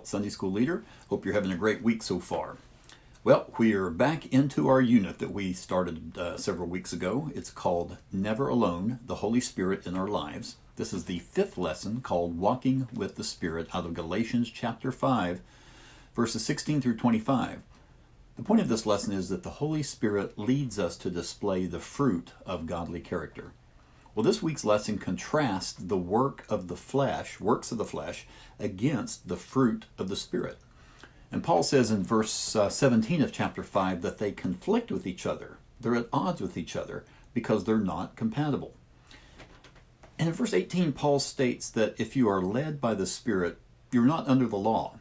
adult Sunday school leader. Hope you're having a great week so far. Well, we are back into our unit that we started several weeks ago. It's called Never Alone, the Holy Spirit in Our Lives. This is the fifth lesson called Walking with the Spirit out of Galatians chapter 5, verses 16 through 25. The point of this lesson is that the Holy Spirit leads us to display the fruit of godly character. Well, this week's lesson contrasts the works of the flesh, against the fruit of the Spirit. And Paul says in verse 17 of chapter 5 that they conflict with each other. They're at odds with each other because they're not compatible. And in verse 18, Paul states that if you are led by the Spirit, you're not under the law.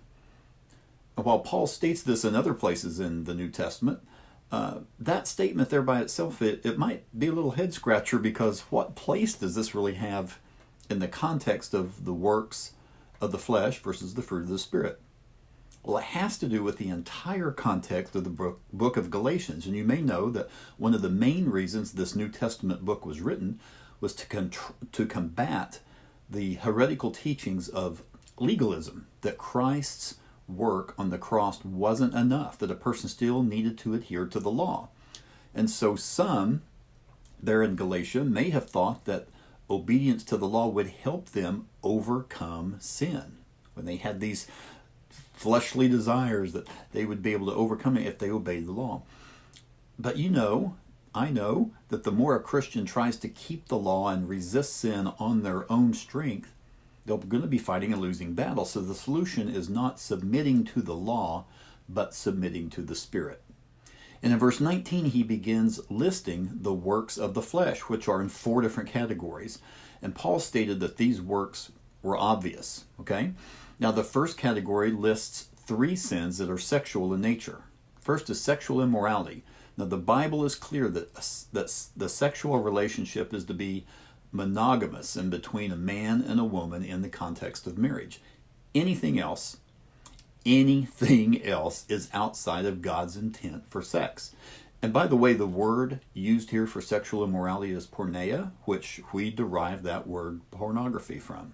And while Paul states this in other places in the New Testament, that statement there by itself, it might be a little head scratcher, because what place does this really have in the context of the works of the flesh versus the fruit of the Spirit? Well, it has to do with the entire context of the book of Galatians. And you may know that one of the main reasons this New Testament book was written was to combat the heretical teachings of legalism, that Christ's work on the cross wasn't enough, that a person still needed to adhere to the law. And so some there in Galatia may have thought that obedience to the law would help them overcome sin, when they had these fleshly desires that they would be able to overcome it if they obeyed the law. But I know that the more a Christian tries to keep the law and resist sin on their own strength, they're going to be fighting a losing battle. So the solution is not submitting to the law, but submitting to the Spirit. And in verse 19, he begins listing the works of the flesh, which are in 4 different categories. And Paul stated that these works were obvious. Okay? Now, the first category lists 3 sins that are sexual in nature. First is sexual immorality. Now, the Bible is clear that the sexual relationship is to be monogamous and between a man and a woman in the context of marriage. Anything else is outside of God's intent for sex. And by the way, the word used here for sexual immorality is porneia, which we derive that word pornography from.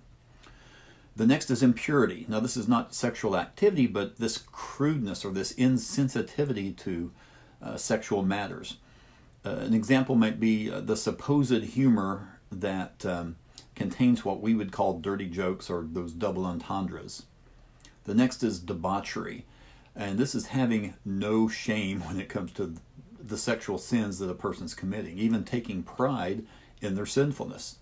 The next is impurity. Now, this is not sexual activity, but this crudeness or this insensitivity to sexual matters. An example might be the supposed humor that contains what we would call dirty jokes or those double entendres. The next is debauchery, and this is having no shame when it comes to the sexual sins that a person's committing, even taking pride in their sinfulness.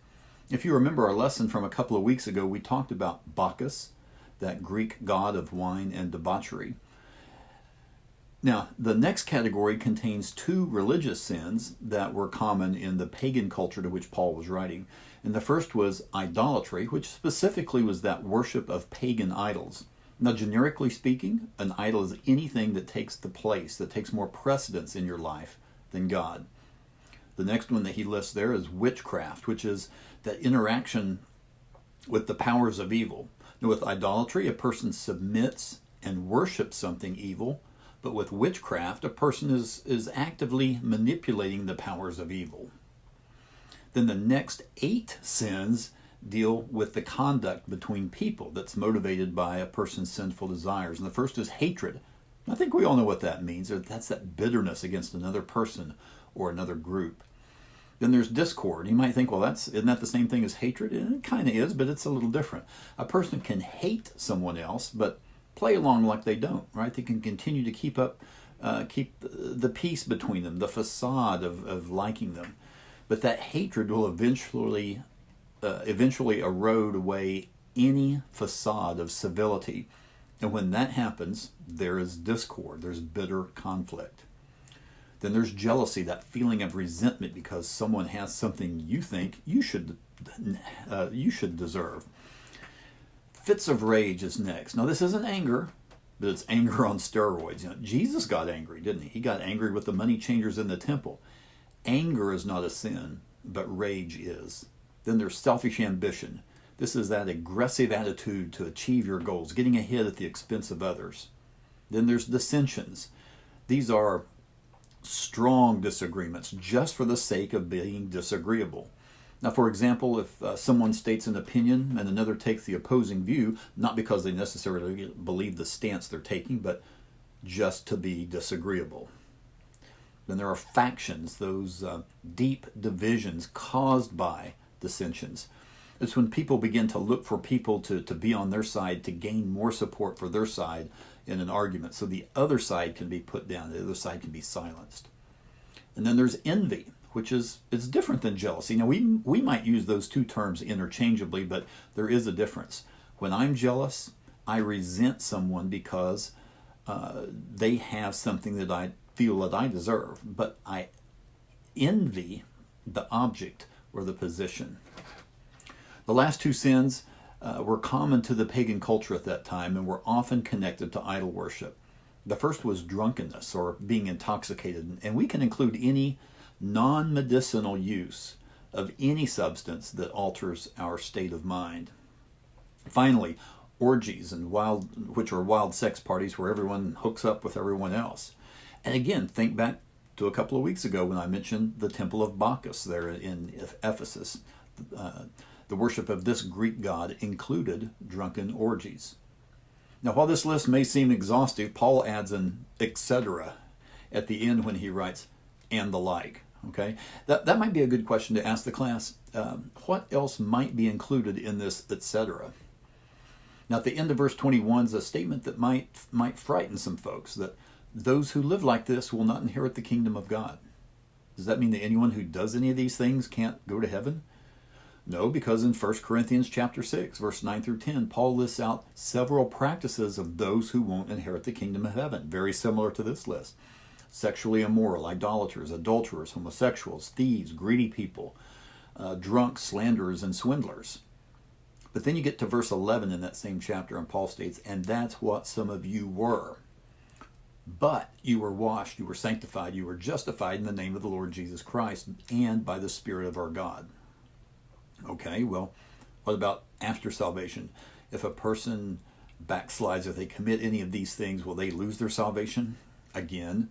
If you remember our lesson from a couple of weeks ago, we talked about Bacchus, that Greek god of wine and debauchery. Now, the next category contains 2 religious sins that were common in the pagan culture to which Paul was writing. And the first was idolatry, which specifically was that worship of pagan idols. Now, generically speaking, an idol is anything that takes the place, that takes more precedence in your life than God. The next one that he lists there is witchcraft, which is that interaction with the powers of evil. Now, with idolatry, a person submits and worships something evil. But with witchcraft, a person is actively manipulating the powers of evil. Then the next 8 sins deal with the conduct between people that's motivated by a person's sinful desires. And the first is hatred. I think we all know what that means. That's that bitterness against another person or another group. Then there's discord. You might think, well, isn't that the same thing as hatred? And it kind of is, but it's a little different. A person can hate someone else, but play along like they don't, right? They can continue to keep the peace between them, the facade of liking them. But that hatred will eventually erode away any facade of civility. And when that happens, there is discord, there's bitter conflict. Then there's jealousy, that feeling of resentment because someone has something you think you should deserve. Fits of rage is next. Now, this isn't anger, but it's anger on steroids. Jesus got angry, didn't he? He got angry with the money changers in the temple. Anger is not a sin, but rage is. Then there's selfish ambition. This is that aggressive attitude to achieve your goals, getting ahead at the expense of others. Then there's dissensions. These are strong disagreements just for the sake of being disagreeable. Now, for example, if someone states an opinion and another takes the opposing view, not because they necessarily believe the stance they're taking, but just to be disagreeable. Then there are factions, those deep divisions caused by dissensions. It's when people begin to look for people to be on their side to gain more support for their side in an argument, so the other side can be put down, the other side can be silenced. And then there's envy, which is different than jealousy. Now, we might use those two terms interchangeably, but there is a difference. When I'm jealous, I resent someone because they have something that I feel that I deserve, but I envy the object or the position. The last two sins were common to the pagan culture at that time and were often connected to idol worship. The first was drunkenness, or being intoxicated, and we can include any non-medicinal use of any substance that alters our state of mind. Finally, orgies, which are wild sex parties where everyone hooks up with everyone else. And again, think back to a couple of weeks ago when I mentioned the temple of Bacchus there in Ephesus. The worship of this Greek god included drunken orgies. Now, while this list may seem exhaustive, Paul adds an etc. at the end when he writes, and the like. Okay, that might be a good question to ask the class. What else might be included in this etc.? Now, at the end of verse 21 is a statement that might frighten some folks, that those who live like this will not inherit the kingdom of God. Does that mean that anyone who does any of these things can't go to heaven? No, because in 1 Corinthians chapter 6, verse 9 through 10, Paul lists out several practices of those who won't inherit the kingdom of heaven, very similar to this list. Sexually immoral, idolaters, adulterers, homosexuals, thieves, greedy people, drunks, slanderers, and swindlers. But then you get to verse 11 in that same chapter, and Paul states, and that's what some of you were. But you were washed, you were sanctified, you were justified in the name of the Lord Jesus Christ and by the Spirit of our God. Okay, well, what about after salvation? If a person backslides, if they commit any of these things, will they lose their salvation? Again,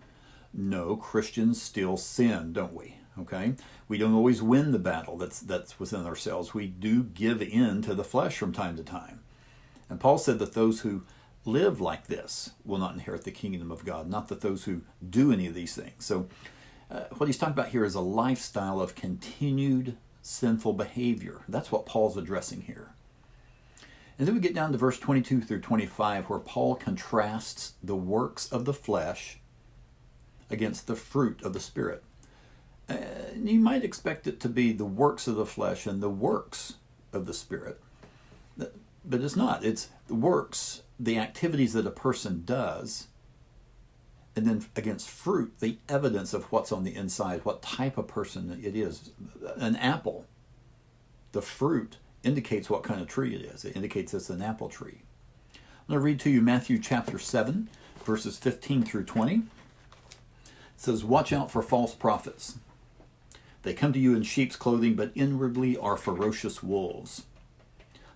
no, Christians still sin, don't we? Okay, we don't always win the battle that's within ourselves. We do give in to the flesh from time to time. And Paul said that those who live like this will not inherit the kingdom of God, not that those who do any of these things. So what he's talking about here is a lifestyle of continued sinful behavior. That's what Paul's addressing here. And then we get down to verse 22 through 25, where Paul contrasts the works of the flesh against the fruit of the Spirit. You might expect it to be the works of the flesh and the works of the Spirit, but it's not. It's the works, the activities that a person does, and then against fruit, the evidence of what's on the inside, what type of person it is. An apple, the fruit indicates what kind of tree it is. It indicates it's an apple tree. I'm going to read to you Matthew chapter 7, verses 15 through 20. It says, watch out for false prophets. They come to you in sheep's clothing, but inwardly are ferocious wolves.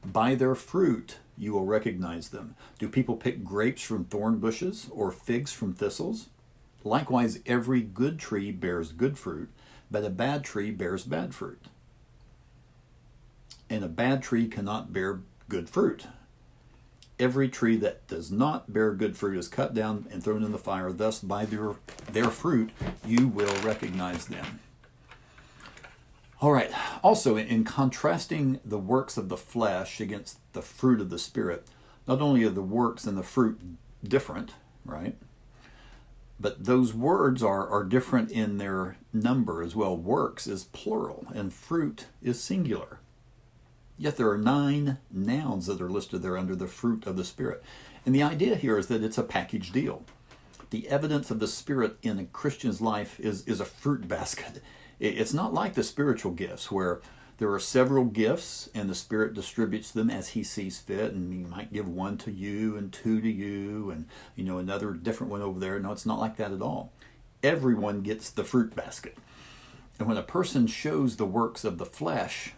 By their fruit you will recognize them. Do people pick grapes from thorn bushes or figs from thistles? Likewise, every good tree bears good fruit, but a bad tree bears bad fruit. And a bad tree cannot bear good fruit. Every tree that does not bear good fruit is cut down and thrown in the fire. Thus, by their fruit you will recognize them. All right. Also, in contrasting the works of the flesh against the fruit of the Spirit, not only are the works and the fruit different, right? But those words are different in their number as well. Works is plural and fruit is singular. Yet there are 9 nouns that are listed there under the fruit of the Spirit. And the idea here is that it's a package deal. The evidence of the Spirit in a Christian's life is a fruit basket. It's not like the spiritual gifts where there are several gifts and the Spirit distributes them as He sees fit, and He might give 1 to you and 2 to you and another different one over there. No, it's not like that at all. Everyone gets the fruit basket. And when a person shows the works of the flesh,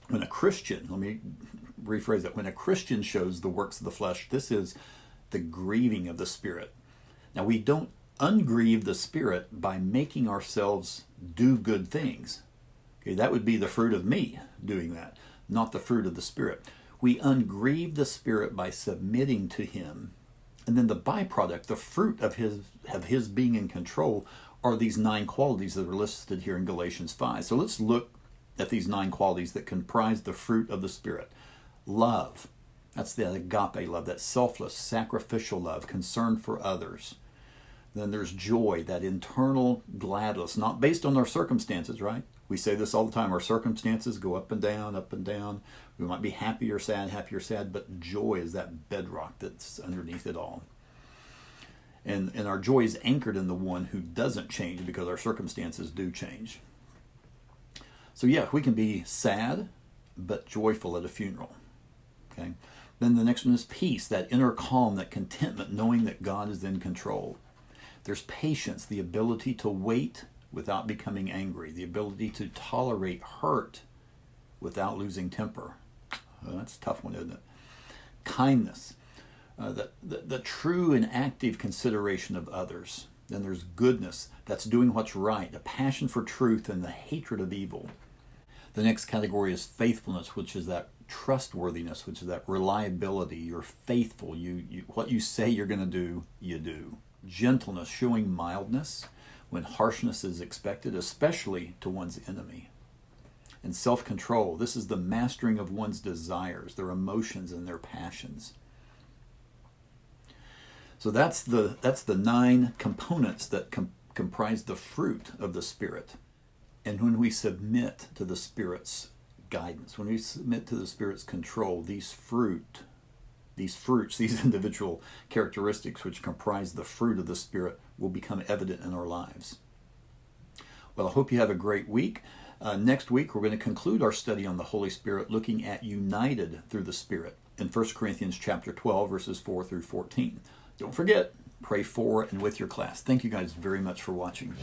when a Christian, let me rephrase that, when a Christian shows the works of the flesh, this is the grieving of the Spirit. Now, we don't ungrieve the Spirit by making ourselves do good things. Okay, that would be the fruit of me doing that, not the fruit of the Spirit. We ungrieve the Spirit by submitting to Him. And then the byproduct, the fruit of his being in control, are these 9 qualities that are listed here in Galatians 5. So let's look at these 9 qualities that comprise the fruit of the Spirit. Love. That's the agape love, that selfless, sacrificial love, concern for others. Then there's joy, that internal gladness, not based on our circumstances, right? We say this all the time. Our circumstances go up and down, up and down. We might be happy or sad, but joy is that bedrock that's underneath it all. And our joy is anchored in the one who doesn't change, because our circumstances do change. So yeah, we can be sad, but joyful at a funeral. Okay. Then the next one is peace, that inner calm, that contentment, knowing that God is in control. There's patience, the ability to wait without becoming angry, the ability to tolerate hurt without losing temper. Well, that's a tough one, isn't it? Kindness, the true and active consideration of others. Then there's goodness, that's doing what's right, a passion for truth and the hatred of evil. The next category is faithfulness, which is that trustworthiness, which is that reliability. You're faithful. You what you say you're going to do, you do. Gentleness, showing mildness when harshness is expected, especially to one's enemy. And self-control. This is the mastering of one's desires, their emotions, and their passions. So that's the 9 components that comprise the fruit of the Spirit. And when we submit to the Spirit's guidance, when we submit to the Spirit's control, these fruits, these individual characteristics which comprise the fruit of the Spirit will become evident in our lives. Well, I hope you have a great week. Next week, we're going to conclude our study on the Holy Spirit, looking at united through the Spirit in 1 Corinthians chapter 12, verses 4 through 14. Don't forget, pray for and with your class. Thank you guys very much for watching.